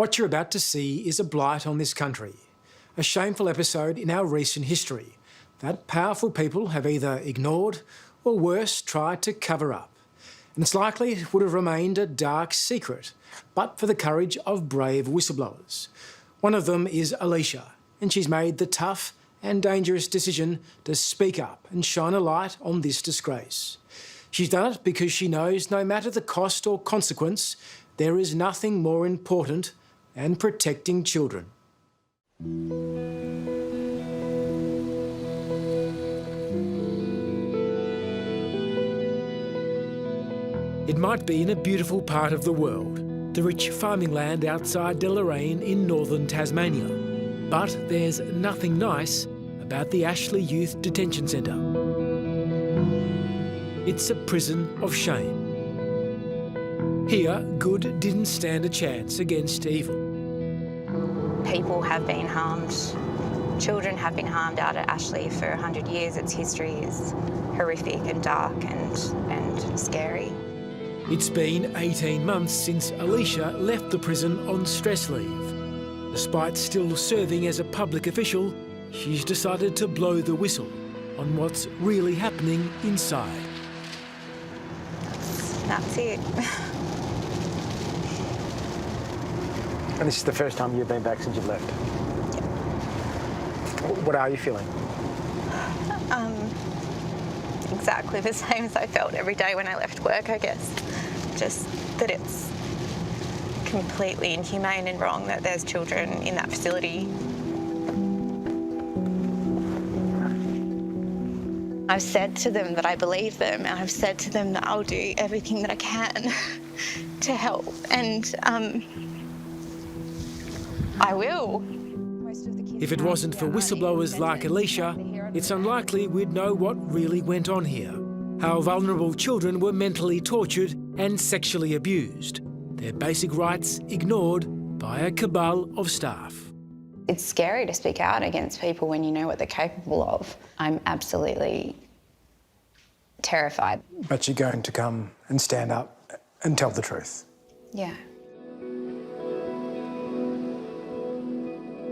What you're about to see is a blight on this country, a shameful episode in our recent history that powerful people have either ignored or, worse, tried to cover up. And it's likely it would have remained a dark secret, but for the courage of brave whistleblowers. One of them is Alysha, and she's made the tough and dangerous decision to speak up and shine a light on this disgrace. She's done it because she knows no matter the cost or consequence, there is nothing more important than protecting children. It might be in a beautiful part of the world, the rich farming land outside Deloraine in northern Tasmania. But there's nothing nice about the Ashley Youth Detention Centre. It's a prison of shame. Here, good didn't stand a chance against evil. People have been harmed. Children have been harmed out at Ashley for 100 years. Its history is horrific and dark and scary. It's been 18 months since Alysha left the prison on stress leave. Despite still serving as a public official, she's decided to blow the whistle on what's really happening inside. That's it. And this is the first time you've been back since you've left? Yep. What are you feeling? Exactly the same as I felt every day when I left work, I guess. Just that it's completely inhumane and wrong that there's children in that facility. I've said to them that I believe them, and I've said to them that I'll do everything that I can to help, and I will. If it wasn't for whistleblowers like Alysha, it's unlikely we'd know what really went on here. How vulnerable children were mentally tortured and sexually abused. Their basic rights ignored by a cabal of staff. It's scary to speak out against people when you know what they're capable of. I'm absolutely terrified. But you're going to come and stand up and tell the truth? Yeah.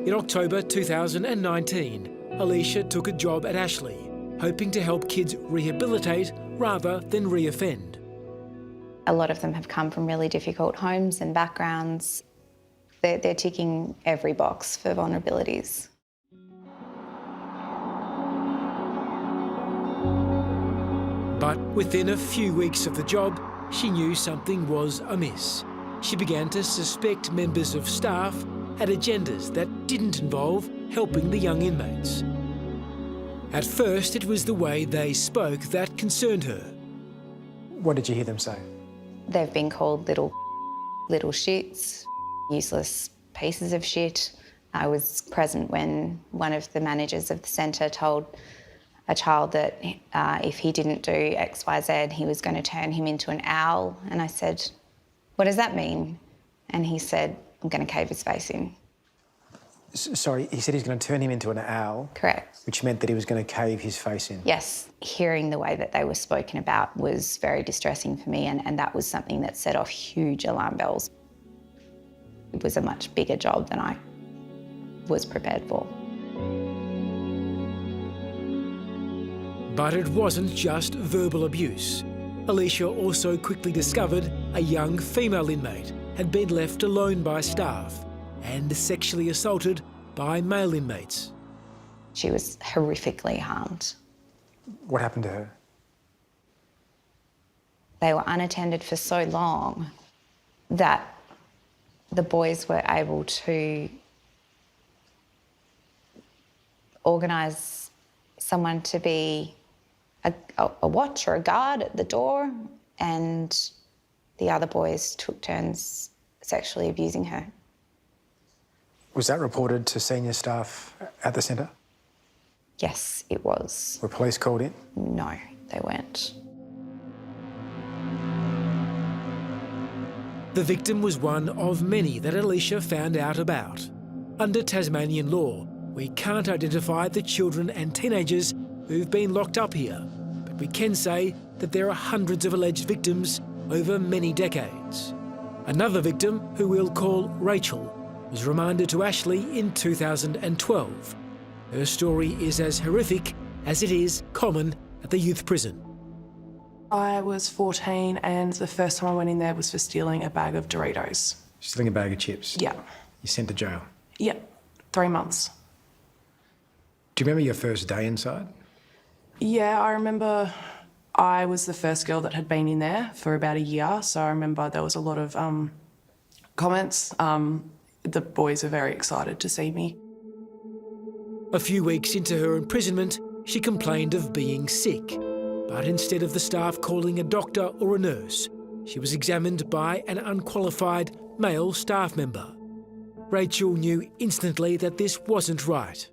In October 2019, Alysha took a job at Ashley, hoping to help kids rehabilitate rather than re-offend. A lot of them have come from really difficult homes and backgrounds. They're ticking every box for vulnerabilities. But within a few weeks of the job, she knew something was amiss. She began to suspect members of staff had agendas that didn't involve helping the young inmates. At first, it was the way they spoke that concerned her. What did you hear them say? They've been called little shits, useless pieces of shit. I was present when one of the managers of the centre told a child that if he didn't do X, Y, Z, he was going to turn him into an owl. And I said, "What does that mean?" And he said, "I'm going to cave his face in." Sorry, he said he's going to turn him into an owl? Correct. Which meant that he was going to cave his face in? Yes. Hearing the way that they were spoken about was very distressing for me, and that was something that set off huge alarm bells. It was a much bigger job than I was prepared for. But it wasn't just verbal abuse. Alysha also quickly discovered a young female inmate had been left alone by staff and sexually assaulted by male inmates. She was horrifically harmed. What happened to her? They were unattended for so long that the boys were able to organise someone to be a watch or a guard at the door, and the other boys took turns sexually abusing her. Was that reported to senior staff at the centre? Yes, it was. Were police called in? No, they weren't. The victim was one of many that Alysha found out about. Under Tasmanian law, we can't identify the children and teenagers who've been locked up here, but we can say that there are hundreds of alleged victims over many decades. Another victim, who we'll call Rachel, was remanded to Ashley in 2012. Her story is as horrific as it is common at the youth prison. I was 14 and the first time I went in there was for stealing a bag of Doritos. Stealing a bag of chips? Yeah. You sent to jail? Yeah, 3 months. Do you remember your first day inside? Yeah, I remember I was the first girl that had been in there for about a year, so I remember there was a lot of comments. The boys were very excited to see me. A few weeks into her imprisonment, she complained of being sick. But instead of the staff calling a doctor or a nurse, she was examined by an unqualified male staff member. Rachel knew instantly that this wasn't right.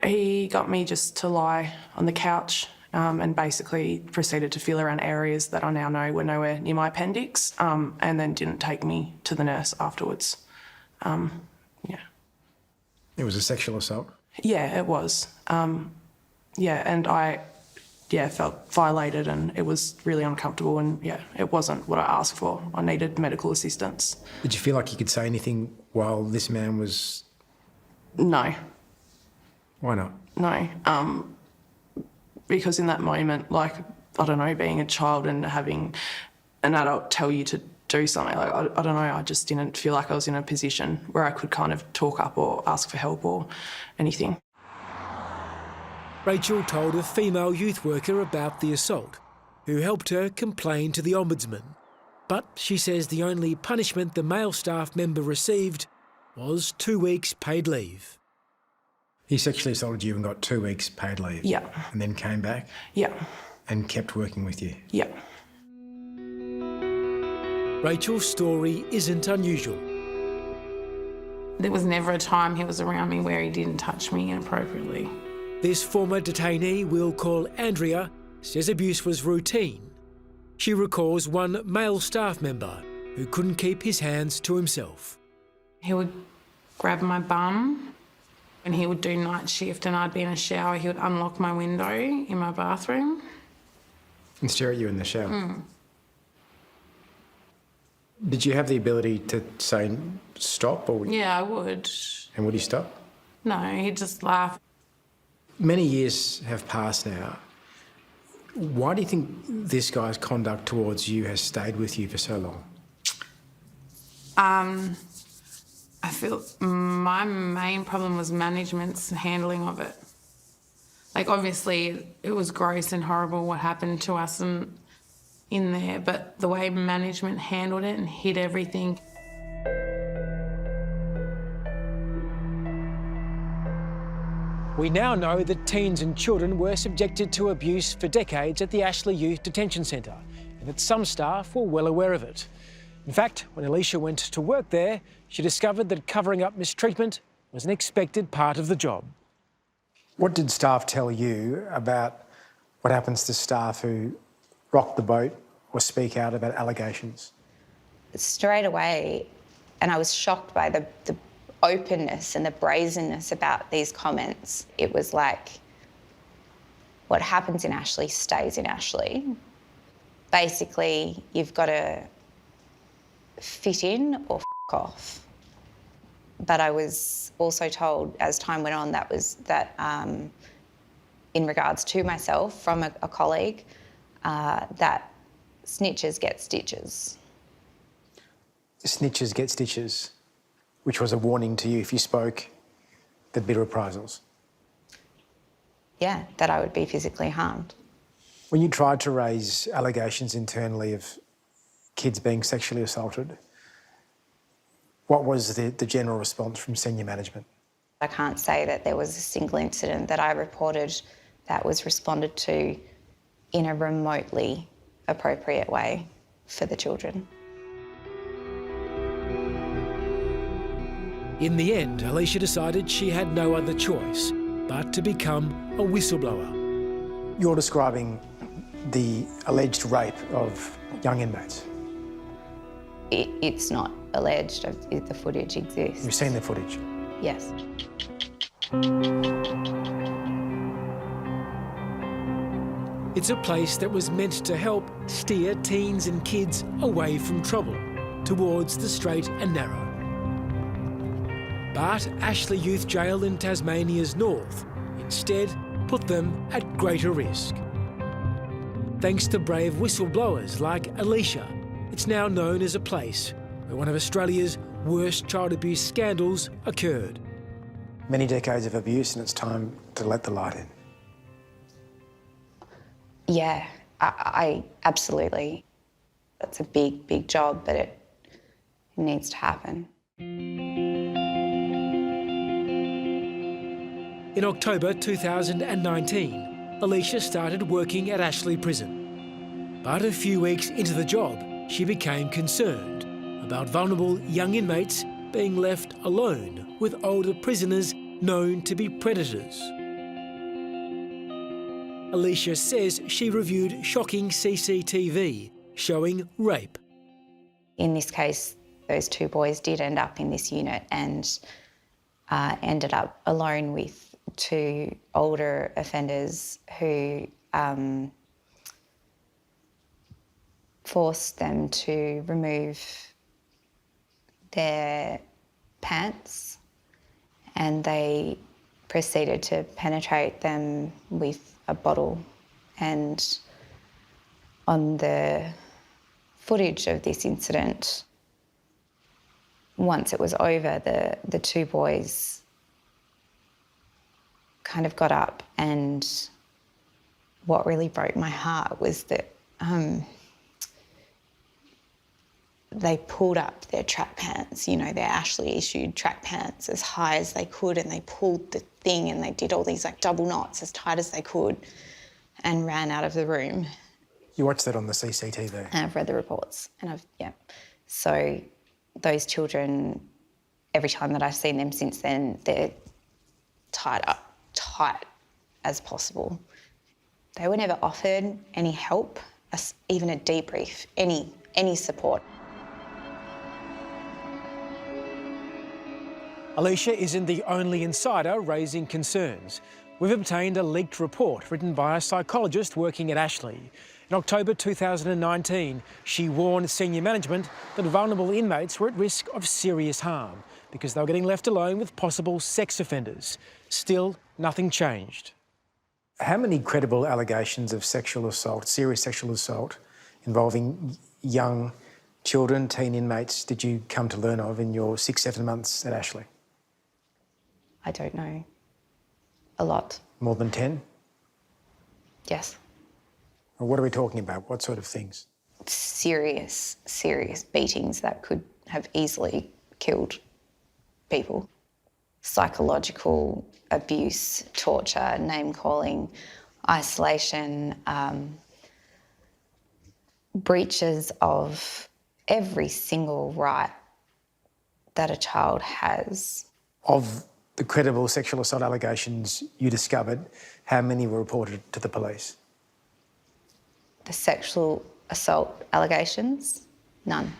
He got me just to lie on the couch and basically proceeded to feel around areas that I now know were nowhere near my appendix, and then didn't take me to the nurse afterwards. Yeah. It was a sexual assault? Yeah, it was. Yeah, and I felt violated and it was really uncomfortable and, it wasn't what I asked for. I needed medical assistance. Did you feel like you could say anything while this man was... No. Why not? No. Because in that moment, like, I don't know, being a child and having an adult tell you to do something, like, I don't know, I just didn't feel like I was in a position where I could kind of talk up or ask for help or anything. Rachel told a female youth worker about the assault, who helped her complain to the Ombudsman. But she says the only punishment the male staff member received was 2 weeks paid leave. He sexually assaulted you and got 2 weeks paid leave? Yeah. And then came back? Yeah. And kept working with you? Yeah. Rachel's story isn't unusual. There was never a time he was around me where he didn't touch me inappropriately. This former detainee we'll call Andrea says abuse was routine. She recalls one male staff member who couldn't keep his hands to himself. He would grab my bum and he would do night shift and I'd be in a shower. He would unlock my window in my bathroom. And stare at you in the shower? Did you have the ability to say stop? Or... Yeah, I would. And would he stop? No, he'd just laugh. Many years have passed now. Why do you think this guy's conduct towards you has stayed with you for so long? I feel my main problem was management's handling of it. Like, obviously, it was gross and horrible what happened to us in there, but the way management handled it and hid everything. We now know that teens and children were subjected to abuse for decades at the Ashley Youth Detention Centre, and that some staff were well aware of it. In fact, when Alysha went to work there, she discovered that covering up mistreatment was an expected part of the job. What did staff tell you about what happens to staff who rock the boat or speak out about allegations? Straight away, and I was shocked by the openness and the brazenness about these comments. It was like, what happens in Ashley stays in Ashley. Basically, you've got to fit in or f*** off. But I was also told, as time went on, that in regards to myself from a colleague, that snitches get stitches. Snitches get stitches, which was a warning to you if you spoke, there'd be reprisals. Yeah, that I would be physically harmed. When you tried to raise allegations internally of kids being sexually assaulted, what was the general response from senior management? I can't say that there was a single incident that I reported that was responded to in a remotely appropriate way for the children. In the end, Alysha decided she had no other choice but to become a whistleblower. You're describing the alleged rape of young inmates. It's not alleged, the footage exists. You've seen the footage? Yes. It's a place that was meant to help steer teens and kids away from trouble, towards the straight and narrow. But Ashley Youth Jail in Tasmania's north instead put them at greater risk. Thanks to brave whistleblowers like Alysha, it's now known as a place where one of Australia's worst child abuse scandals occurred. Many decades of abuse, and it's time to let the light in. Yeah, I absolutely. That's a big, big job, but it needs to happen. In October 2019, Alysha started working at Ashley Prison. But a few weeks into the job, she became concerned about vulnerable young inmates being left alone with older prisoners known to be predators. Alysha says she reviewed shocking CCTV showing rape. In this case, those two boys did end up in this unit and ended up alone with two older offenders who forced them to remove their pants, and they proceeded to penetrate them with a bottle. And on the footage of this incident, once it was over, the two boys kind of got up, and what really broke my heart was that they pulled up their track pants, you know, their Ashley issued track pants as high as they could, and they pulled the thing and they did all these like double knots as tight as they could and ran out of the room. You watched that on the CCTV? And I've read the reports, and So those children, every time that I've seen them since then, they're tied up, tight as possible. They were never offered any help, even a debrief, any support. Alysha isn't the only insider raising concerns. We've obtained a leaked report written by a psychologist working at Ashley. In October 2019, she warned senior management that vulnerable inmates were at risk of serious harm because they were getting left alone with possible sex offenders. Still, nothing changed. How many credible allegations of sexual assault, serious sexual assault, involving young children, teen inmates, did you come to learn of in your 6-7 months at Ashley? I don't know. A lot. More than 10? Yes. Well, what are we talking about? What sort of things? Serious beatings that could have easily killed people. Psychological abuse, torture, name-calling, isolation, breaches of every single right that a child has. Of the credible sexual assault allegations you discovered, how many were reported to the police? The sexual assault allegations? None.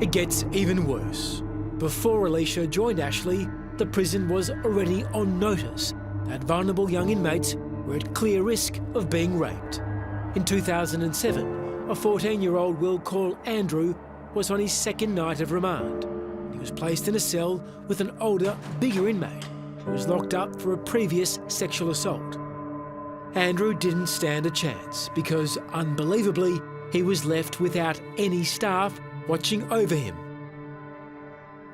It gets even worse. Before Alysha joined Ashley, the prison was already on notice that vulnerable young inmates were at clear risk of being raped. In 2007, a 14-year-old Will called Andrew was on his second night of remand. He was placed in a cell with an older, bigger inmate who was locked up for a previous sexual assault. Andrew didn't stand a chance because, unbelievably, he was left without any staff watching over him.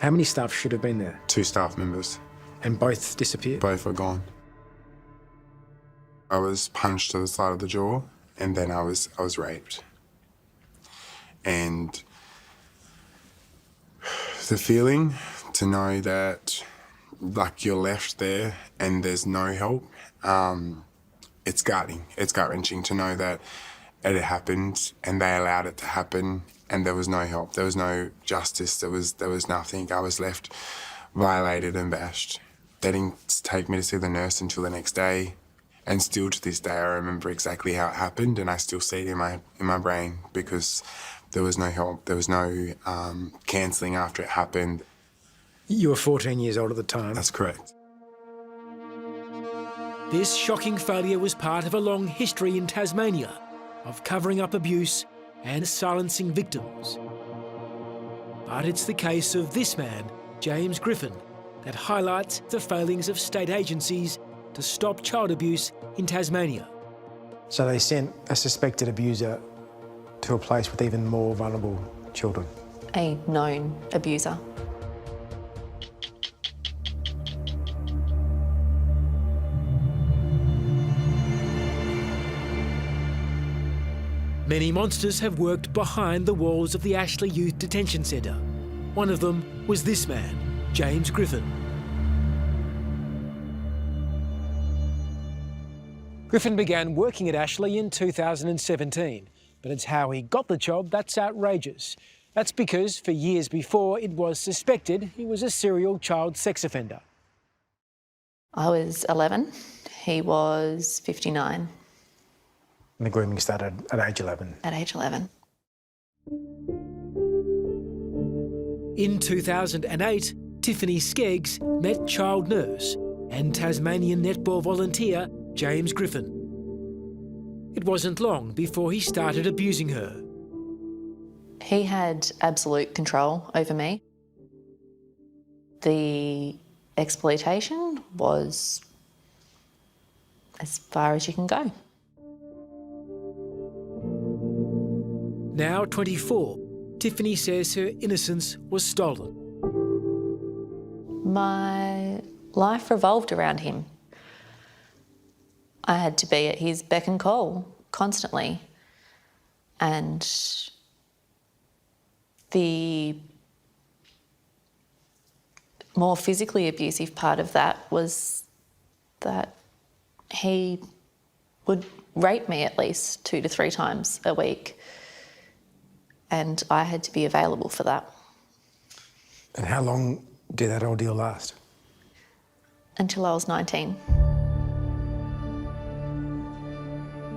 How many staff should have been there? 2 staff members. And both disappeared? Both were gone. I was punched to the side of the jaw, and then I was raped. And the feeling to know that, like, you're left there and there's no help, it's gutting. It's gut-wrenching to know that it had happened and they allowed it to happen and there was no help. There was no justice. There was nothing. I was left violated and bashed. They didn't take me to see the nurse until the next day. And still to this day, I remember exactly how it happened, and I still see it in my brain because there was no help. There was no cancelling after it happened. You were 14 years old at the time. That's correct. This shocking failure was part of a long history in Tasmania of covering up abuse and silencing victims. But it's the case of this man, James Griffin, that highlights the failings of state agencies to stop child abuse in Tasmania. So they sent a suspected abuser to a place with even more vulnerable children. A known abuser. Many monsters have worked behind the walls of the Ashley Youth Detention Centre. One of them was this man, James Griffin. Griffin began working at Ashley in 2017, but it's how he got the job that's outrageous. That's because for years before, it was suspected he was a serial child sex offender. I was 11, he was 59. And the grooming started at age 11. At age 11. In 2008, Tiffany Skeggs met child nurse and Tasmanian netball volunteer James Griffin. It wasn't long before he started abusing her. He had absolute control over me. The exploitation was as far as you can go. Now 24, Tiffany says her innocence was stolen. My life revolved around him. I had to be at his beck and call constantly. And the more physically abusive part of that was that he would rape me at least 2 to 3 times a week. And I had to be available for that. And how long did that ordeal last? Until I was 19.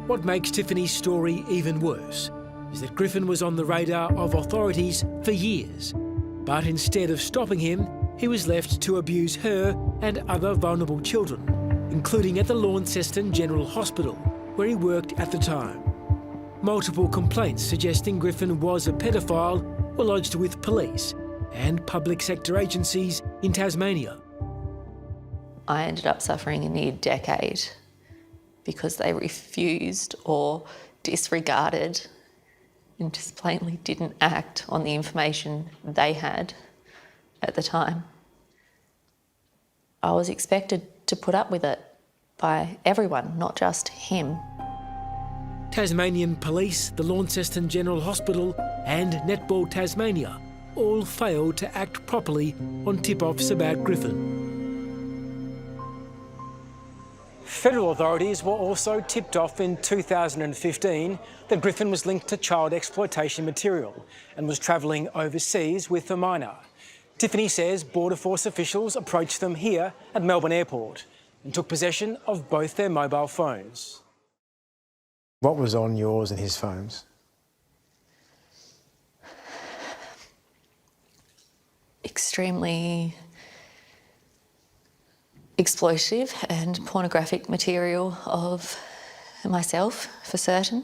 What makes Tiffany's story even worse is that Griffin was on the radar of authorities for years. But instead of stopping him, he was left to abuse her and other vulnerable children, including at the Launceston General Hospital, where he worked at the time. Multiple complaints suggesting Griffin was a pedophile were lodged with police and public sector agencies in Tasmania. I ended up suffering a near decade because they refused or disregarded and just plainly didn't act on the information they had at the time. I was expected to put up with it by everyone, not just him. Tasmanian Police, the Launceston General Hospital and Netball Tasmania all failed to act properly on tip-offs about Griffin. Federal authorities were also tipped off in 2015 that Griffin was linked to child exploitation material and was travelling overseas with a minor. Tiffany says Border Force officials approached them here at Melbourne Airport and took possession of both their mobile phones. What was on yours and his phones? Extremely exploitative and pornographic material of myself, for certain.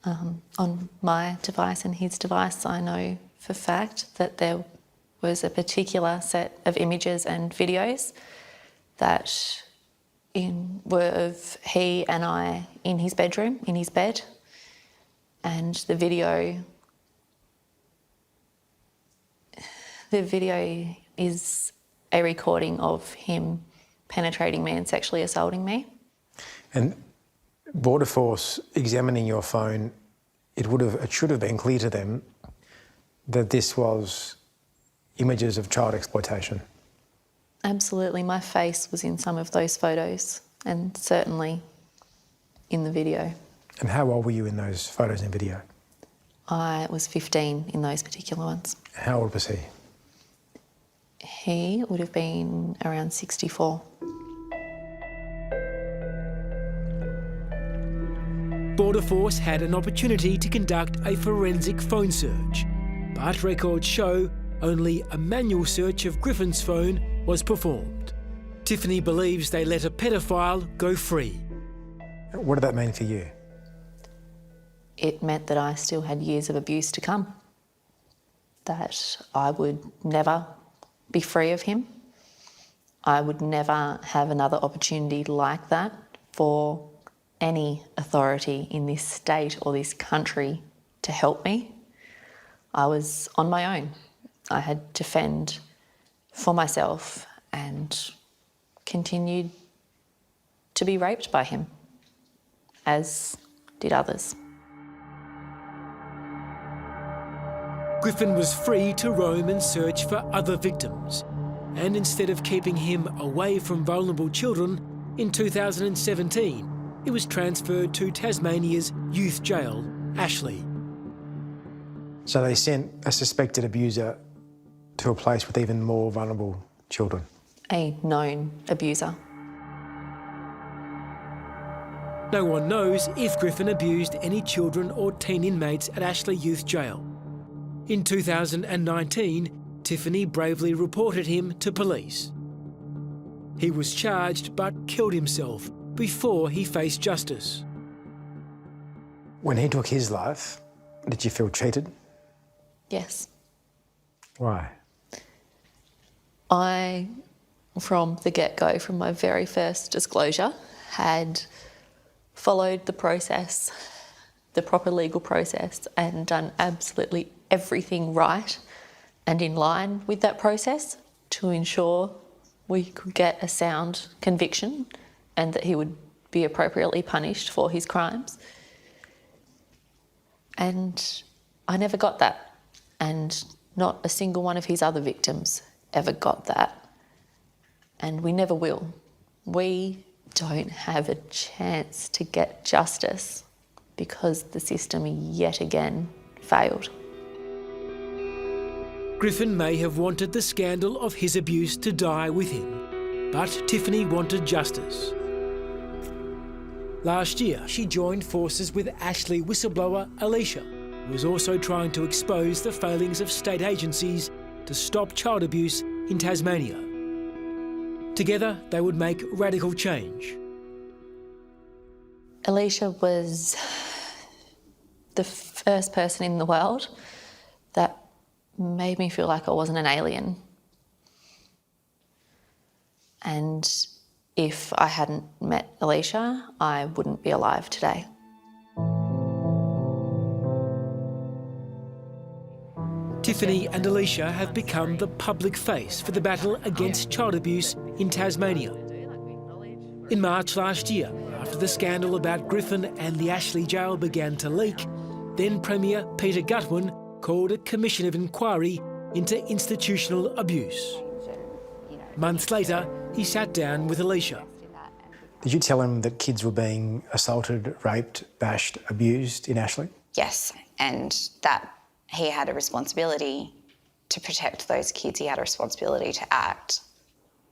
On my device and his device, I know for fact that there was a particular set of images and videos that were of he and I in his bedroom, in his bed, and the video is a recording of him penetrating me and sexually assaulting me. And Border Force examining your phone, it should have been clear to them that this was images of child exploitation. Absolutely, my face was in some of those photos and certainly in the video. And how old were you in those photos and video? I was 15 in those particular ones. How old was he? He would have been around 64. Border Force had an opportunity to conduct a forensic phone search, but records show only a manual search of Griffin's phone was performed. Tiffany believes they let a pedophile go free. What did that mean for you? it meant that I still had years of abuse to come, that I would never be free of him. I would never have another opportunity like that for any authority in this state or this country to help me. I was on my own. I had to fend for myself and continued to be raped by him, as did others. Griffin was free to roam and search for other victims. And instead of keeping him away from vulnerable children, in 2017, he was transferred to Tasmania's youth jail, Ashley. So they sent a suspected abuser to a place with even more vulnerable children. A known abuser. No one knows if Griffin abused any children or teen inmates at Ashley Youth Jail. In 2019, Tiffany bravely reported him to police. He was charged but killed himself before he faced justice. When he took his life, did you feel cheated? Yes. Why? I, from the get-go, from my very first disclosure, had followed the process, the proper legal process, and done absolutely everything right and in line with that process to ensure we could get a sound conviction and that he would be appropriately punished for his crimes. And I never got that. And not a single one of his other victims ever got that. And we never will. We don't have a chance to get justice because the system yet again failed. Griffin may have wanted the scandal of his abuse to die with him, but Tiffany wanted justice. Last year, she joined forces with Ashley whistleblower Alysha, who was also trying to expose the failings of state agencies to stop child abuse in Tasmania. Together, they would make radical change. Alysha was the first person in the world that made me feel like I wasn't an alien. And if I hadn't met Alysha, I wouldn't be alive today. Tiffany and Alysha have become the public face for the battle against child abuse in Tasmania. In March last year, after the scandal about Griffin and the Ashley jail began to leak, then Premier Peter Gutwein called a commission of inquiry into institutional abuse. Months later, he sat down with Alysha. Did you tell him that kids were being assaulted, raped, bashed, abused in Ashley? Yes, and that he had a responsibility to protect those kids. He had a responsibility to act.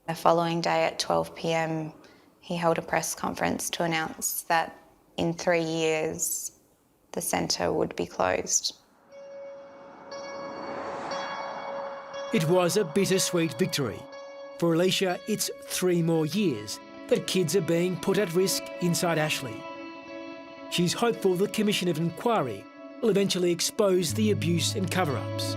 The following day at 12 p.m, he held a press conference to announce that in 3 years, the centre would be closed. It was a bittersweet victory. For Alysha, it's 3 more years that kids are being put at risk inside Ashley. She's hopeful the Commission of Inquiry will eventually expose the abuse and cover-ups.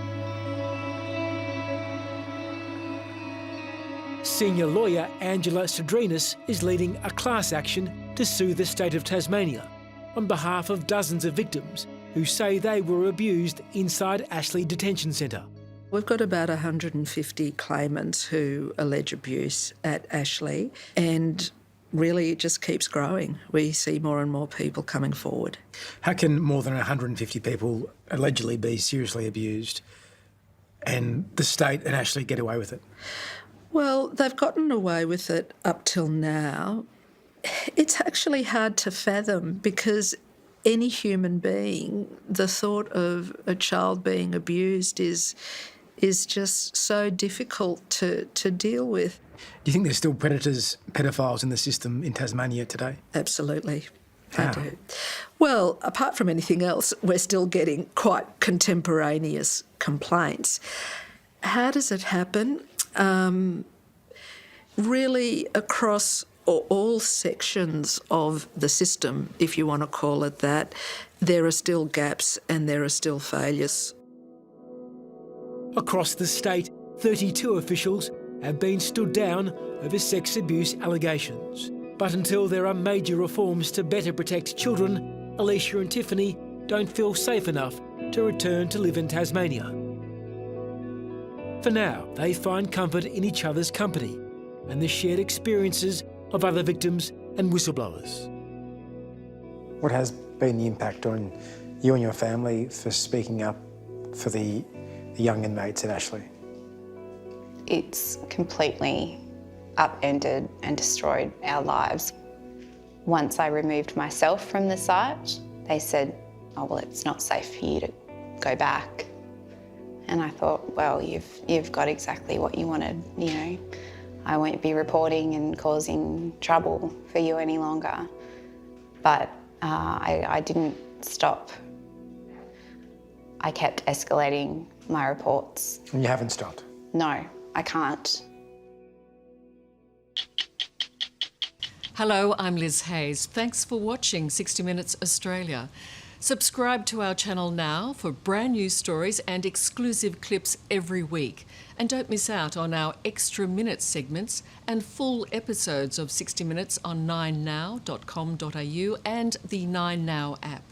Senior lawyer Angela Cedrinis is leading a class action to sue the state of Tasmania on behalf of dozens of victims who say they were abused inside Ashley Detention Centre. We've got about 150 claimants who allege abuse at Ashley, and really it just keeps growing. We see more and more people coming forward. How can more than 150 people allegedly be seriously abused and the state and Ashley get away with it? Well, they've gotten away with it up till now. It's actually hard to fathom because any human being, the thought of a child being abused is just so difficult to deal with. Do you think there's still predators, pedophiles in the system in Tasmania today? Absolutely. How? I do. Well, apart from anything else, we're still getting quite contemporaneous complaints. How does it happen? Really across all sections of the system, if you want to call it that, there are still gaps and there are still failures. Across the state, 32 officials have been stood down over sex abuse allegations. But until there are major reforms to better protect children, Alysha and Tiffany don't feel safe enough to return to live in Tasmania. For now, they find comfort in each other's company and the shared experiences of other victims and whistleblowers. What has been the impact on you and your family for speaking up for the young inmates at Ashley? It's completely upended and destroyed our lives. Once I removed myself from the site, they said, oh, well, it's not safe for you to go back. And I thought, well, you've got exactly what you wanted, you know. I won't be reporting and causing trouble for you any longer. But I didn't stop. I kept escalating my reports. And you haven't stopped? No, I can't. Hello, I'm Liz Hayes. Thanks for watching 60 Minutes Australia. Subscribe to our channel now for brand new stories and exclusive clips every week. And don't miss out on our extra minute segments and full episodes of 60 Minutes on 9now.com.au and the 9Now app.